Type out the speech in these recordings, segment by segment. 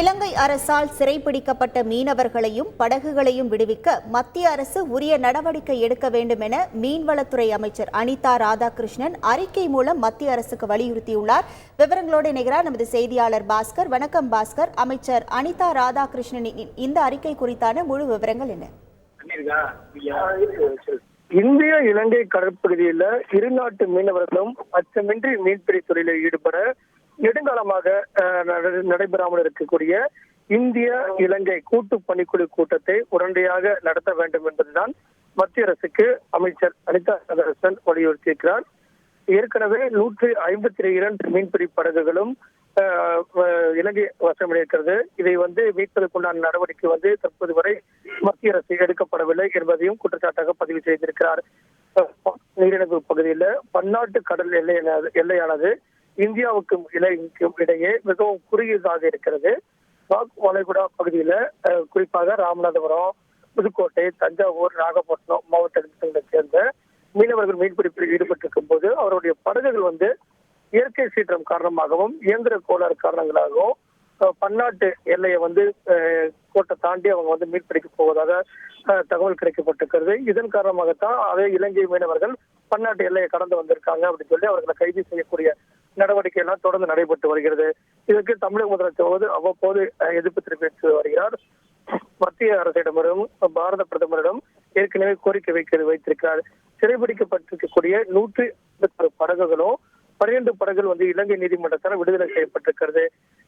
இலங்கை அரசால் சிறைப்பிடிக்கப்பட்ட மீனவர்களையும் படகுகளையும் விடுவிக்க மத்திய அரசு உரிய நடவடிக்கை எடுக்க வேண்டும் என மீன்வளத்துறை அமைச்சர் அனிதா ராதாகிருஷ்ணன் அறிக்கை மூலம் மத்திய அரசுக்கு வலியுறுத்தியுள்ளார். விவரங்களோடு இணைகிறார் நமது செய்தியாளர் பாஸ்கர். வணக்கம் பாஸ்கர். அமைச்சர் அனிதா ராதாகிருஷ்ணனின் இந்த அறிக்கை குறித்தான முழு விவரங்கள் என்ன? இந்திய இலங்கை கடற்பகுதியில் இருநாட்டு மீனவர்களும் அச்சமின்றி மீன்பிடி தொழிலில் ஈடுபட நெடுங்காலமாக நடைபெறாமல் இருக்கக்கூடிய இந்திய இலங்கை கூட்டு பணிக்குழு கூட்டத்தை உடனடியாக நடத்த வேண்டும் என்பதுதான் மத்திய அரசுக்கு அமைச்சர் அனிதா ராதாகிருஷ்ணன் வலியுறுத்தியிருக்கிறார். ஏற்கனவே 152 மீன்பிடி படகுகளும் இலங்கை வசமிருக்கிறது. இதை மீட்பதற்குண்டான நடவடிக்கை தற்போது வரை மத்திய அரசு எடுக்கப்படவில்லை என்பதையும் குற்றச்சாட்டாக பதிவு செய்திருக்கிறார். நீரிணைப்பு பகுதியில் பன்னாட்டு கடல் எல்லையானது இந்தியாவுக்கும் இலங்கைக்கும் இடையே மிகவும் குறுகியதாக இருக்கிறது. பாக் வளைகுடா பகுதியில குறிப்பாக ராமநாதபுரம், புதுக்கோட்டை, தஞ்சாவூர், நாகப்பட்டினம் மாவட்டங்களை சேர்ந்த மீனவர்கள் மீன்பிடிப்பில் ஈடுபட்டிருக்கும் போது அவருடைய படகுகள் இயற்கை சீற்றம் காரணமாகவும் இயந்திர கோளாறு காரணங்களாகவும் பன்னாட்டு எல்லையை கோட்டை தாண்டி அவங்க மீன்பிடிக்க போவதாக தகவல் கிடைக்கப்பட்டிருக்கிறது. இதன் காரணமாகத்தான் அதே இலங்கை மீனவர்கள் பன்னாட்டு எல்லையை கடந்து வந்திருக்காங்க அப்படின்னு சொல்லி அவர்களை கைது செய்யக்கூடிய நடவடிக்கை எல்லாம் தொடர்ந்து நடைபெற்று வருகிறது. இதற்கு தமிழக முதலமைச்சர் அவ்வப்போது எதிர்ப்பு தெரிவித்து வருகிறார். மத்திய அரசிடமிடம் பாரத பிரதமரிடம் ஏற்கனவே கோரிக்கை வைத்திருக்கிறார். சிறைபிடிக்கப்பட்டிருக்கக்கூடிய 156 படகுகளும் 12 படகுகள் இலங்கை நீதிமன்றத்தால் விடுதலை செய்யப்பட்டிருக்கிறது.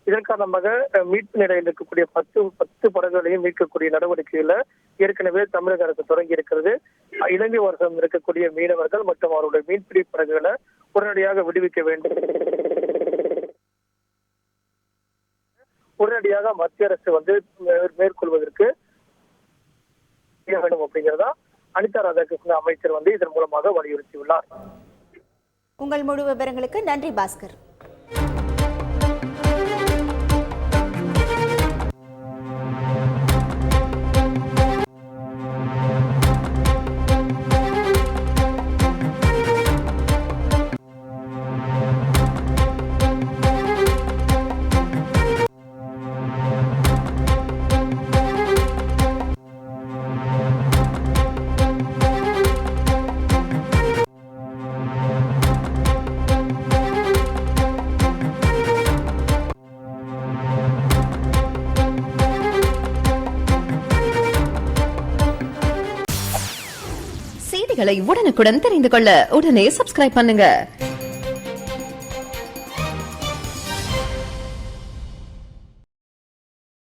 இதன் காரணமாக மீட்பு நிலையில் இருக்கக்கூடிய 10 படகுகளையும் மீட்கக்கூடிய நடவடிக்கைகளை ஏற்கனவே தமிழக அரசு தொடங்கி இருக்கிறது. இலங்கை வருஷம் இருக்கக்கூடிய மீனவர்கள் மற்றும் அவருடைய மீன்பிடி படகுகளை உடனடியாக விடுவிக்க வேண்டும். உடனடியாக மத்திய அரசு மேற்கொள்வதற்கு வேண்டும் அப்படிங்கிறதா அனிதா ராதாகிருஷ்ணன் அமைச்சர் இதன் மூலமாக வலியுறுத்தியுள்ளார். உங்கள் முழு விவரங்களுக்கு நன்றி பாஸ்கர். செய்திகளை உடனுக்குடன் தெரிந்து கொள்ள உடனே சப்ஸ்கிரைப் பண்ணுங்க.